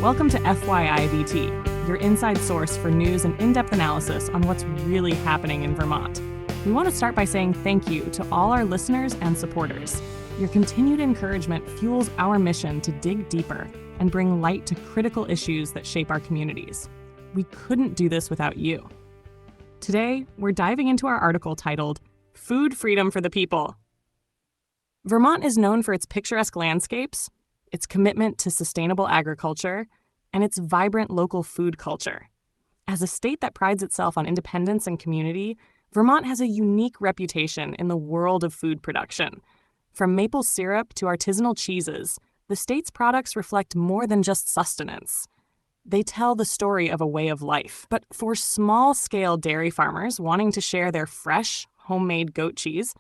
Welcome to FYIVT, your inside source for news and in-depth analysis on what's really happening in Vermont. We want to start by saying thank you to all our listeners and supporters. Your continued encouragement fuels our mission to dig deeper and bring light to critical issues that shape our communities. We couldn't do this without you. Today, we're diving into our article titled, Food Freedom for the People. Vermont is known for its picturesque landscapes, its commitment to sustainable agriculture, and its vibrant local food culture. As a state that prides itself on independence and community, Vermont has a unique reputation in the world of food production. From maple syrup to artisanal cheeses, the state's products reflect more than just sustenance. They tell the story of a way of life. But for small-scale dairy farmers wanting to share their fresh, homemade goat cheese,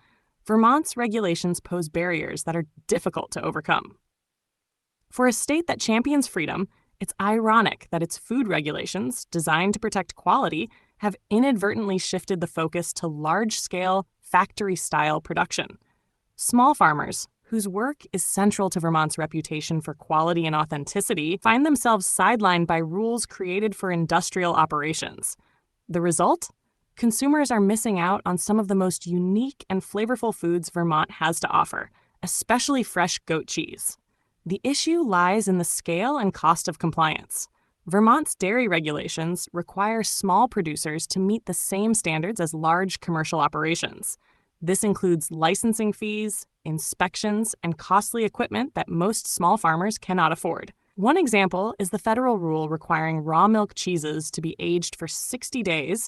Vermont's regulations pose barriers that are difficult to overcome. For a state that champions freedom, it's ironic that its food regulations, designed to protect quality, have inadvertently shifted the focus to large-scale, factory-style production. Small farmers, whose work is central to Vermont's reputation for quality and authenticity, find themselves sidelined by rules created for industrial operations. The result? Consumers are missing out on some of the most unique and flavorful foods Vermont has to offer, especially fresh goat cheese. The issue lies in the scale and cost of compliance. Vermont's dairy regulations require small producers to meet the same standards as large commercial operations. This includes licensing fees, inspections, and costly equipment that most small farmers cannot afford. One example is the federal rule requiring raw milk cheeses to be aged for 60 days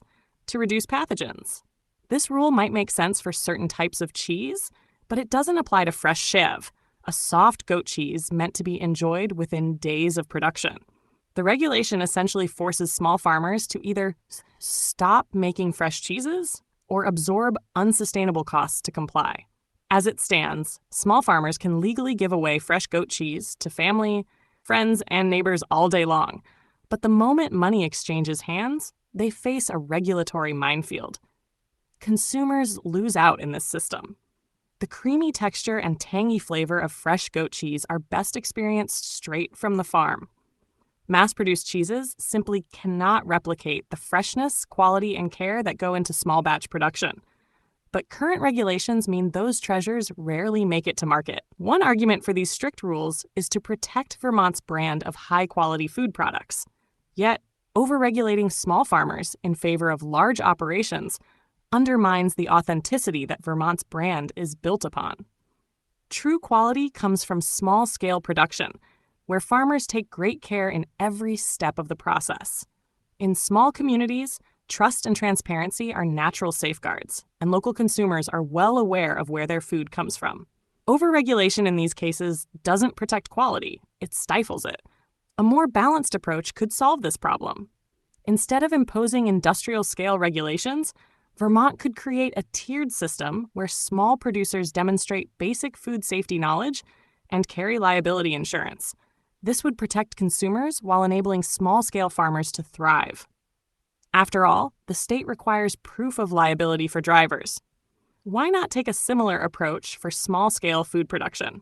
to reduce pathogens. This rule might make sense for certain types of cheese, but it doesn't apply to fresh chev, a soft goat cheese meant to be enjoyed within days of production. The regulation essentially forces small farmers to either stop making fresh cheeses or absorb unsustainable costs to comply. As it stands, small farmers can legally give away fresh goat cheese to family, friends, and neighbors all day long. But the moment money exchanges hands, they face a regulatory minefield. Consumers lose out in this system. The creamy texture and tangy flavor of fresh goat cheese are best experienced straight from the farm. Mass-produced cheeses simply cannot replicate the freshness, quality, and care that go into small batch production. But current regulations mean those treasures rarely make it to market. One argument for these strict rules is to protect Vermont's brand of high-quality food products. Yet, overregulating small farmers in favor of large operations undermines the authenticity that Vermont's brand is built upon. True quality comes from small-scale production, where farmers take great care in every step of the process. In small communities, trust and transparency are natural safeguards, and local consumers are well aware of where their food comes from. Overregulation in these cases doesn't protect quality, it stifles it. A more balanced approach could solve this problem. Instead of imposing industrial-scale regulations, Vermont could create a tiered system where small producers demonstrate basic food safety knowledge and carry liability insurance. This would protect consumers while enabling small-scale farmers to thrive. After all, the state requires proof of liability for drivers. Why not take a similar approach for small-scale food production?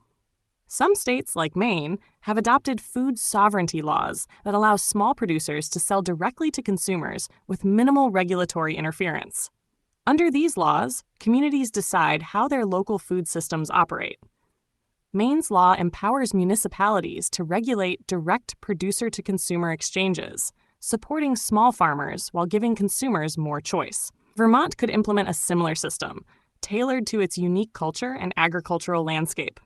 Some states, like Maine, have adopted food sovereignty laws that allow small producers to sell directly to consumers with minimal regulatory interference. Under these laws, communities decide how their local food systems operate. Maine's law empowers municipalities to regulate direct producer-to-consumer exchanges, supporting small farmers while giving consumers more choice. Vermont could implement a similar system, tailored to its unique culture and agricultural landscape.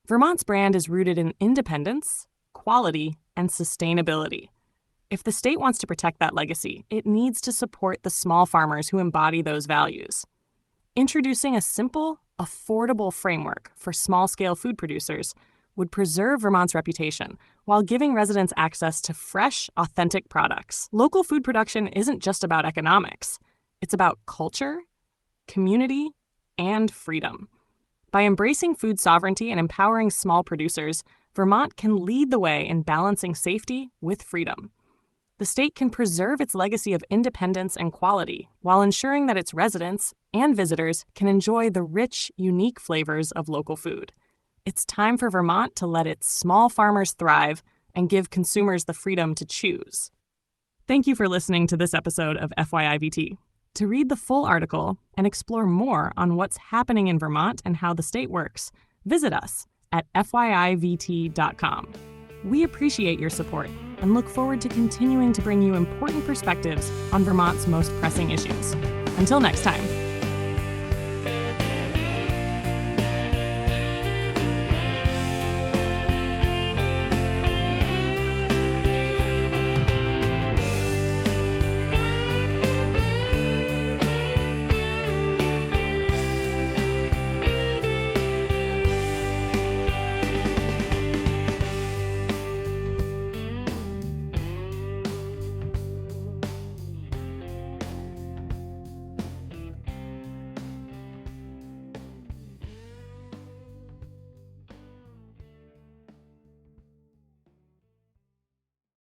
Vermont's brand is rooted in independence, quality, and sustainability. If the state wants to protect that legacy, it needs to support the small farmers who embody those values. Introducing a simple, affordable framework for small-scale food producers would preserve Vermont's reputation while giving residents access to fresh, authentic products. Local food production isn't just about economics. It's about culture, community, and freedom. By embracing food sovereignty and empowering small producers, Vermont can lead the way in balancing safety with freedom. The state can preserve its legacy of independence and quality while ensuring that its residents and visitors can enjoy the rich, unique flavors of local food. It's time for Vermont to let its small farmers thrive and give consumers the freedom to choose. Thank you for listening to this episode of FYIVT. To read the full article and explore more on what's happening in Vermont and how the state works, visit us at FYIVT.com. We appreciate your support and look forward to continuing to bring you important perspectives on Vermont's most pressing issues. Until next time.